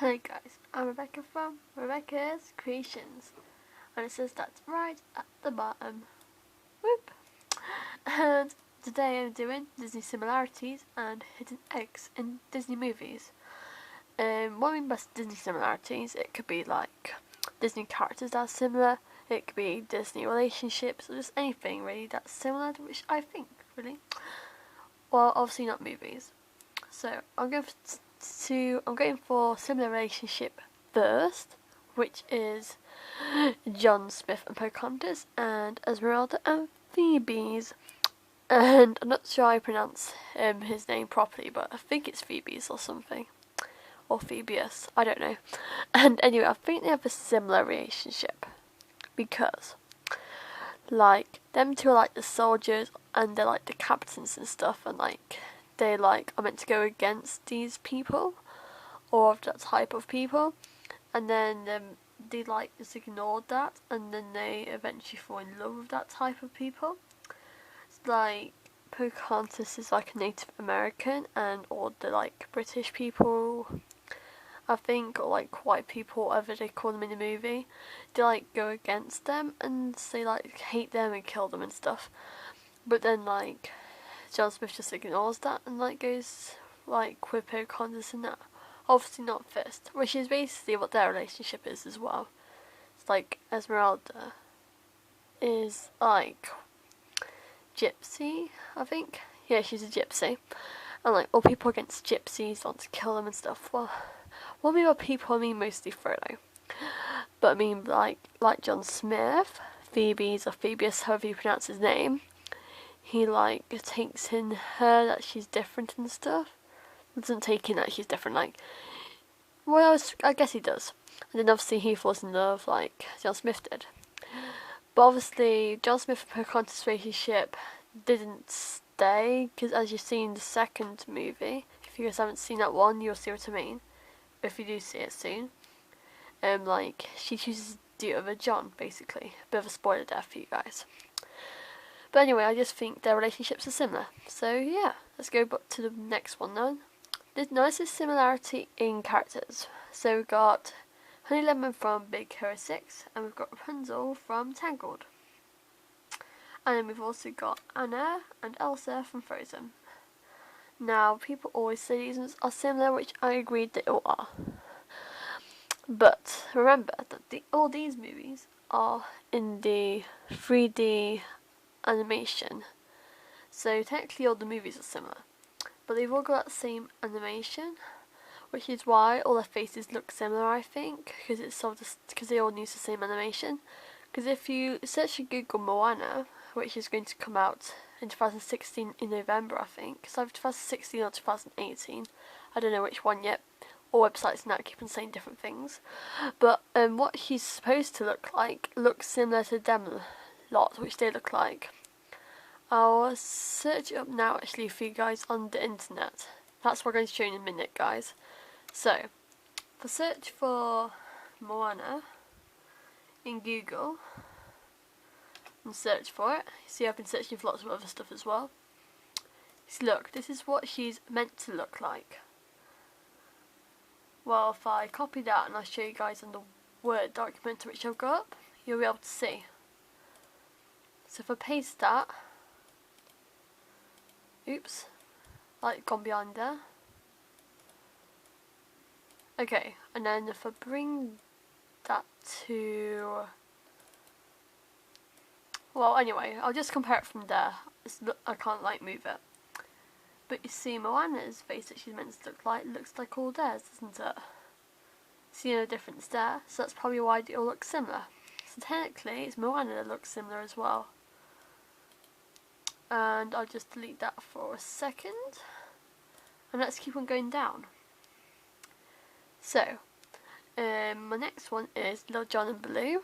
Hi guys, I'm Rebecca from Rebecca's Creations, and it says that's right at the bottom. Whoop! And today I'm doing Disney similarities and hidden eggs in Disney movies. What I mean by Disney similarities, it could be like Disney characters that are similar, it could be Disney relationships, or just anything really that's similar, which I think really. Well, obviously not movies. So I'm going for similar relationship first, which is John Smith and Pocahontas, and Esmeralda and Phoebe's. And I'm not sure I pronounce his name properly, but I think it's Phoebe's or something. Or Phoebeus, I don't know. And anyway, I think they have a similar relationship. Because, like, them two are like the soldiers and they're like the captains and stuff, and like, they are meant to go against these people, or of that type of people, and then they just ignored that, and then they eventually fall in love with that type of people. It's like Pocahontas is like a Native American, and all the British people, I think, or white people, whatever they call them in the movie, they go against them and they hate them and kill them and stuff. But then John Smith just ignores that and goes with Pocahontas and that. Obviously not first, which is basically what their relationship is as well. It's Esmeralda is gypsy, I think. Yeah, she's a gypsy. And all people against gypsies want to kill them and stuff. Well, what I mean by people, I mean mostly Frodo. But I mean like John Smith, Phoebe's or Phoebeus, however you pronounce his name. He takes in her that she's different and stuff. Doesn't take in that she's different, well, I guess he does. And then obviously he falls in love like John Smith did. But obviously John Smith and Pocahontas' relationship didn't stay, because as you see in the second movie, if you guys haven't seen that one, you'll see what I mean. If you do see it soon. She chooses to do it with John, basically. A bit of a spoiler there for you guys. But anyway, I just think their relationships are similar. So yeah, let's go back to the next one now. There's nicest similarity in characters. So we've got Honey Lemon from Big Hero 6, and we've got Rapunzel from Tangled. And then we've also got Anna and Elsa from Frozen. Now, people always say these ones are similar, which I agree they all are. But remember that all these movies are in the 3D animation. So technically all the movies are similar. But they've all got that same animation, which is why all their faces look similar, I think, because because they all use the same animation. Because if you search in Google Moana, which is going to come out in 2016 in November, I think, it's either 2016 or 2018, I don't know which one yet. All websites now keep on saying different things. But what she's supposed to look like looks similar to them lot, which they look like. I'll search it up now actually for you guys on the internet. That's what I'm going to show you in a minute, guys. So, for search for Moana in Google and search for it. See, I've been searching for lots of other stuff as well. So look, this is what she's meant to look like. Well, if I copy that and I'll show you guys on the Word document which I've got up, you'll be able to see. So if I paste that, oops, gone behind there. Okay, and then if I bring that to, well, anyway, I'll just compare it from there. I can't move it. But you see, Moana's face that she's meant to look like looks like all theirs, doesn't it? See no difference there, so that's probably why they all look similar. So technically, it's Moana that looks similar as well. And I'll just delete that for a second. And let's keep on going down. So, my next one is Little John and Baloo.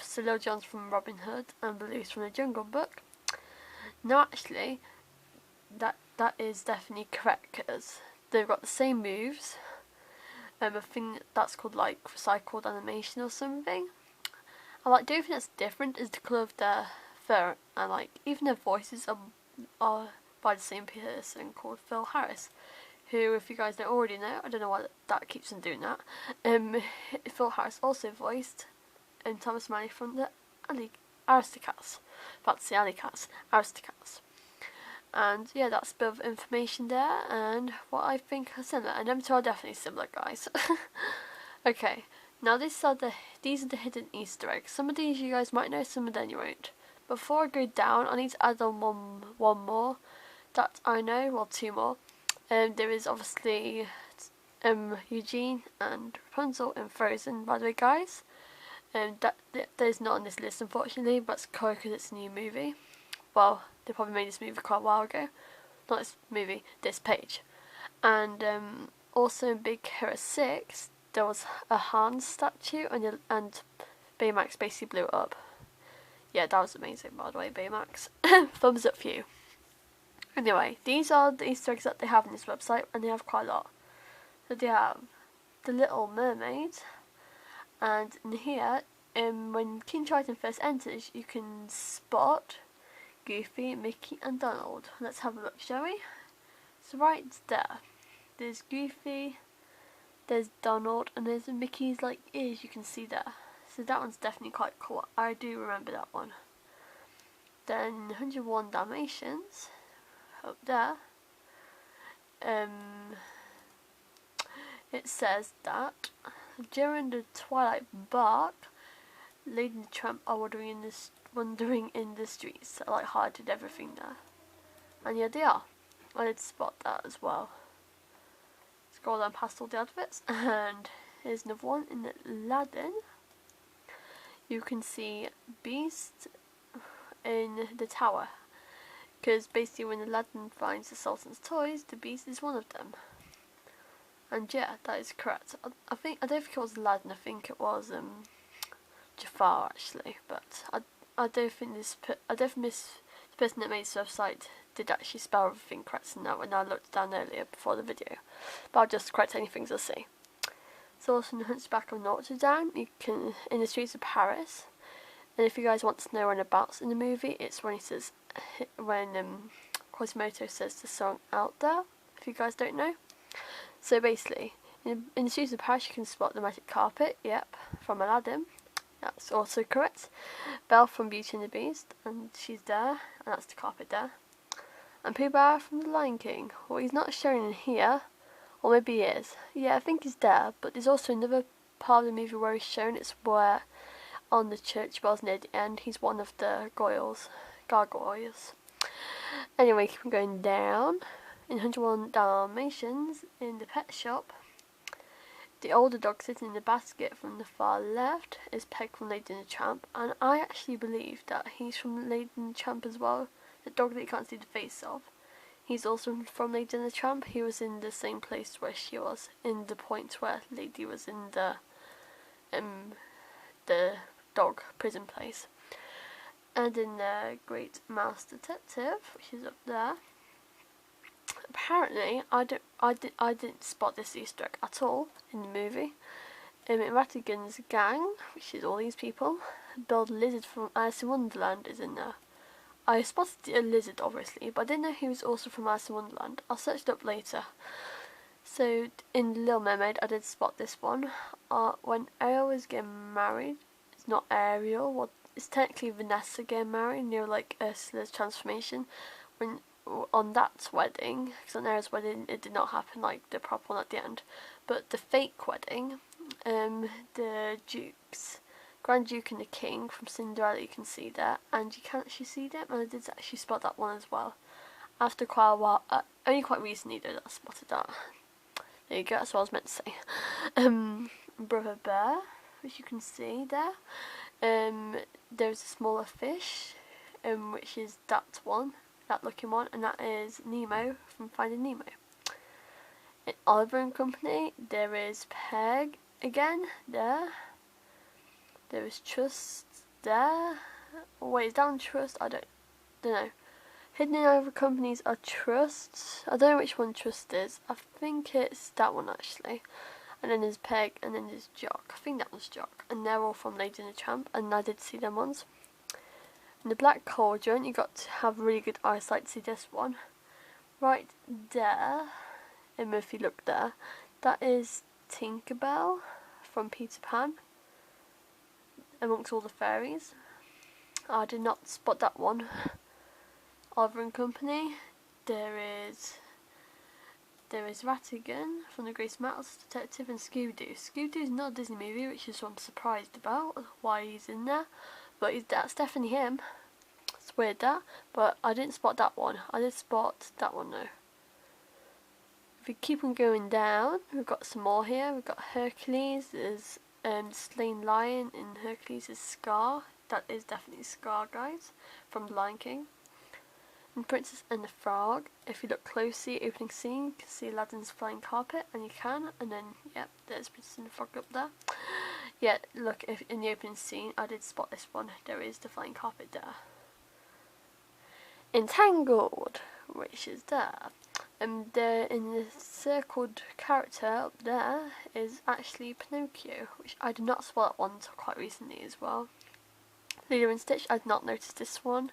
So Little John's from Robin Hood and Baloo's from the Jungle Book. Now actually, that is definitely correct, because they've got the same moves. I think that's called recycled animation or something. And the only thing that's different is the colour of their fur, and even their voices are by the same person called Phil Harris, who, if you guys don't already know, I don't know why that keeps on doing that. Phil Harris also voiced Thomas Manley from the Aristocats. That's the Alley Cats, Aristocats. And yeah, that's a bit of information there, and what I think are similar. And them two are definitely similar, guys. Okay, now these are the hidden Easter eggs. Some of these you guys might know, some of them you won't. Before I go down, I need to add on one more that I know, well, two more. There is obviously Eugene and Rapunzel in Frozen, by the way, guys. That is not on this list, unfortunately, but it's cool because it's a new movie. Well, they probably made this movie quite a while ago. Not this movie, this page. And also in Big Hero 6, there was a Hans statue, and Baymax basically blew it up. Yeah, that was amazing, by the way, Baymax. Thumbs up for you. Anyway, these are the Easter eggs that they have on this website, and they have quite a lot. So they have the Little Mermaid, and in here, when King Triton first enters, you can spot Goofy, Mickey and Donald. Let's have a look, shall we? So right there, there's Goofy, there's Donald, and there's Mickey's like ears you can see there. So that one's definitely quite cool. I do remember that one. Then 101 Dalmatians, up there. It says that during the twilight bark, Lady and the Tramp are wandering in the streets. I like highlighted everything there. And yeah, they are. I did spot that as well. Scroll down past all the adverts, and here's another one in Aladdin. You can see Beast in the tower, because basically when Aladdin finds the Sultan's toys, the Beast is one of them. And yeah, that is correct. I don't think it was Aladdin. I think it was Jafar actually, but I don't think this person that made this website did actually spell everything correct in that when I looked down earlier before the video. But I'll just correct any things I see. So also in the Hunchback of Notre Dame, you can in the streets of Paris. And if you guys want to know whenabouts in the movie, it's when he says Quasimodo says the song "Out There." If you guys don't know, so basically in the streets of Paris you can spot the magic carpet. Yep, from Aladdin. That's also correct. Belle from Beauty and the Beast, and she's there, and that's the carpet there. And Pooh Bear from The Lion King. Well, he's not shown in here, or maybe he is. Yeah, I think he's there, but there's also another part of the movie where he's shown. It's where, on the church bells near the end, he's one of the gargoyles. Anyway, keep going down. In 101 Dalmatians, in the pet shop, the older dog sitting in the basket from the far left is Peg from Lady and the Tramp, and I actually believe that he's from Lady and the Tramp as well. The dog that you can't see the face of. He's also from Lady and the Tramp. He was in the same place where she was, in the point where Lady was in the dog prison place. And in the Great Mouse Detective, which is up there. Apparently, I didn't spot this Easter egg at all in the movie. In Ratigan's gang, which is all these people, Bill the Lizard from Alice in Wonderland is in there. I spotted a lizard, obviously, but I didn't know he was also from Alice in Wonderland. I'll search it up later. So, in The Little Mermaid, I did spot this one. When Ariel was getting married, it's not Ariel, well, it's technically Vanessa getting married, like Ursula's transformation. When on that wedding, because on Ariel's wedding, it did not happen like the proper one at the end. But the fake wedding, the Dukes, Grand Duke and the King from Cinderella you can see there, and you can't actually see them, and I did actually spot that one as well. After quite a while, only quite recently though that I spotted that. There you go, that's what I was meant to say. Brother Bear, which you can see there. There's a smaller fish, which is that one, that looking one, and that is Nemo from Finding Nemo. In Oliver and Company, there is Peg again, there. There is Trust there. Oh, wait, is that on Trust? I don't know. Hidden in other companies are Trust. I don't know which one Trust is. I think it's that one actually. And then there's Peg, and then there's Jock. I think that was Jock. And they're all from Lady and the Tramp, and I did see them ones. In the Black Cauldron, you got to have really good eyesight to see this one. Right there, And if you look there, that is Tinkerbell from Peter Pan, amongst all the fairies. I did not spot that one. Oliver and Company. There is Ratigan from the Grace Mouse Detective, and Scooby-Doo. Scooby-Doo is not a Disney movie, which is what I'm surprised about, why he's in there. But that's definitely him. It's weird that, but I didn't spot that one. I did spot that one though. If we keep on going down, we've got some more here. We've got Hercules. There's Slain Lion in Hercules is Scar. That is definitely Scar, guys, from The Lion King. And Princess and the Frog. If you look closely, opening scene, you can see Aladdin's flying carpet, and you can. And then, yep, there's Princess and the Frog up there. Yeah, look, if in the opening scene, I did spot this one. There is the flying carpet there. Entangled, which is there. And in the circled character up there is actually Pinocchio, which I did not spot that one until quite recently as well. Lilo and Stitch, I did not notice this one.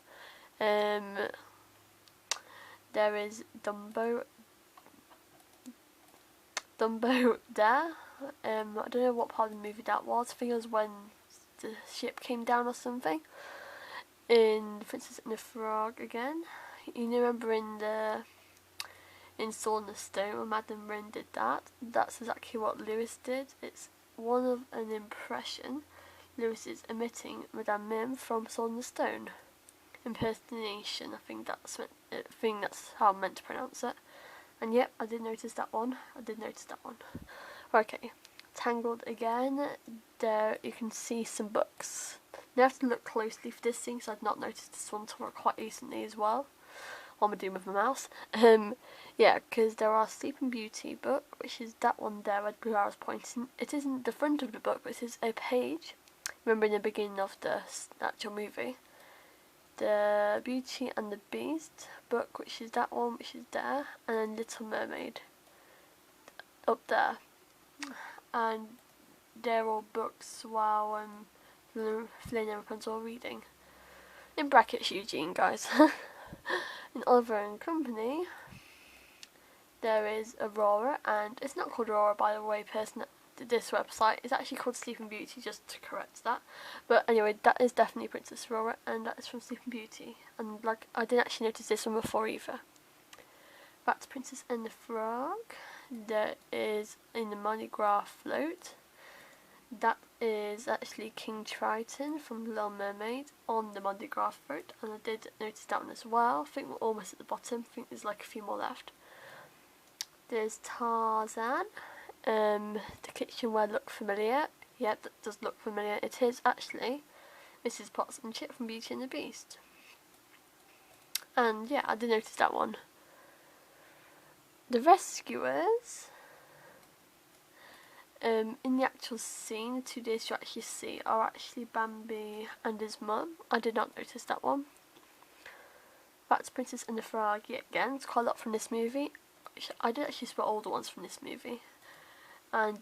There is Dumbo there. I don't know what part of the movie that was. I think it was when the ship came down or something. In Princess and the Frog again. You remember in Sword in the Stone when Madame Rin did that? That's exactly what Lewis did. It's one of an impression Lewis is emitting Madame Mim from Sword in the Stone. Impersonation, I think that's how I'm meant to pronounce it. And yep, I did notice that one. Okay, Tangled again. There you can see some books. You have to look closely for this thing, because I'd not noticed this one until quite recently as well. What am I doing with my mouse? Yeah, because there are Sleeping Beauty book, which is that one there where I was pointing. It isn't the front of the book, but it is a page. Remember in the beginning of the actual movie. The Beauty and the Beast book, which is that one, which is there, and then Little Mermaid up there. And they're all books while Flynn and Rapunzel are reading. In brackets, Eugene, guys. In Oliver and Company, there is Aurora, and it's not called Aurora, by the way, person that did this website. It's actually called Sleeping Beauty, just to correct that. But anyway, that is definitely Princess Aurora, and that is from Sleeping Beauty. And like, I didn't actually notice this one before either. That's Princess and the Frog. There is in the Mardi Gras float. That is actually King Triton from Little Mermaid on the Mardi Gras float, and I did notice that one as well. I think we're almost at the bottom. I think there's like a few more left. There's Tarzan. The kitchenware look familiar. Yeah, that does look familiar. It is actually Mrs. Potts and Chip from Beauty and the Beast. And yeah, I did notice that one. The Rescuers. In the actual scene, the two days you actually see are actually Bambi and his mum. I did not notice that one. That's Princess and the Frog yet again. It's quite a lot from this movie. I did actually spot all the ones from this movie. And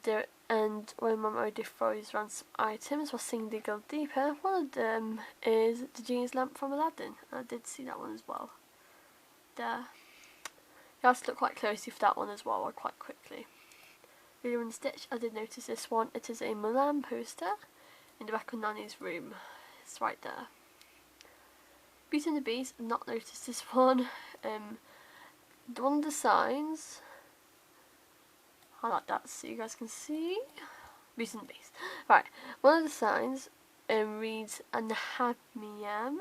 when Mama Odie throws around some items while singing Dig a Deeper, one of them is the genie's lamp from Aladdin. I did see that one as well. There. You have to look quite closely for that one as well, or quite quickly. Lilo and Stitch, I did notice this one. It is a Mulan poster in the back of Nanny's room. It's right there. Beauty and the Beast, I've not noticed this one. One of the signs, I like that so you guys can see. Beauty and the Beast. Right, one of the signs reads Anahamiam,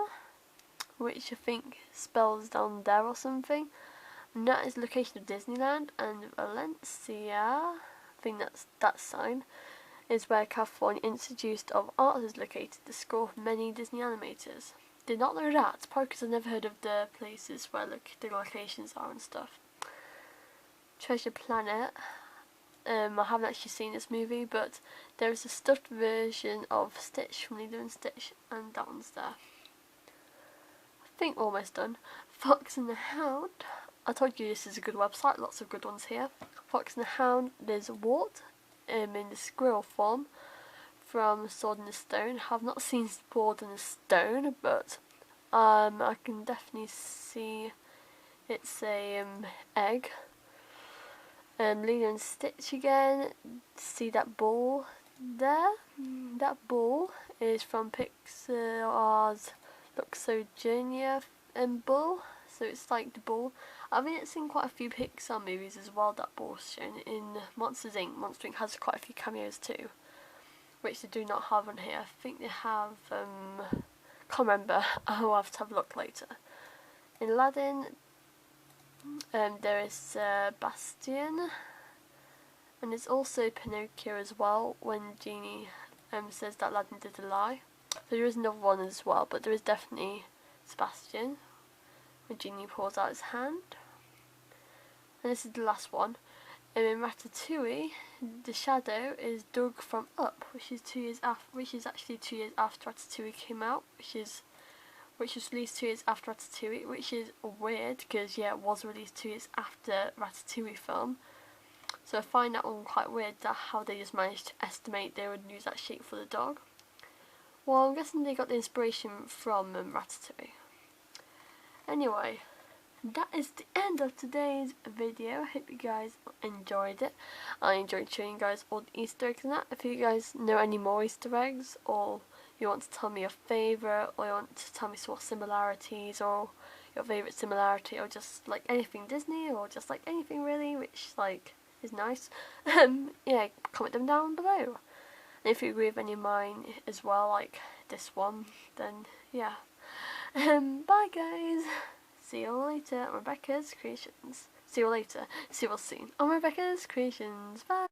which I think spells down there or something. And that is the location of Disneyland, and Valencia, I think that's that sign, is where California Institute of Arts is located, the school of many Disney animators. Did not know that, probably because I've never heard of the places where the locations are and stuff. Treasure Planet, I haven't actually seen this movie, but there is a stuffed version of Stitch from Lilo and Stitch, and that one's there. I think we're almost done. Fox and the Hound. I told you this is a good website, lots of good ones here. Fox and the Hound, there's a Wart in the squirrel form from Sword in the Stone. Have not seen Sword in the Stone, but I can definitely see it's a egg. Lilo and Stitch again. See that ball there? That ball is from Pixar's Look So Junior ball. So it's like the ball. I mean, it's in quite a few Pixar movies as well, that ball's shown. In Monsters Inc. Monster Inc. has quite a few cameos too, which they do not have on here. I think they have, can't remember. I'll have to have a look later. In Aladdin, there is Bastian, and there's also Pinocchio as well, when Genie says that Aladdin did a lie. So there is another one as well, but there is definitely Sebastian, when Genie pulls out his hand. And this is the last one. And in Ratatouille, the shadow is Doug from Up, which is actually 2 years after Ratatouille came out, which was released 2 years after Ratatouille, which is weird because yeah, it was released 2 years after Ratatouille film. So I find that one quite weird, that how they just managed to estimate they would use that shape for the dog. Well, I'm guessing they got the inspiration from Ratatouille. Anyway, that is the end of today's video. I hope you guys enjoyed it. I enjoyed showing you guys all the Easter eggs and that. If you guys know any more Easter eggs, or you want to tell me your favourite, or you want to tell me some similarities, or your favourite similarity, or just like anything Disney, or just like anything really, which like is nice, yeah, comment them down below. And if you agree with any of mine as well, like this one, then yeah. Bye guys. See you later on Rebecca's Creations. See you later. See you all soon on Rebecca's Creations. Bye.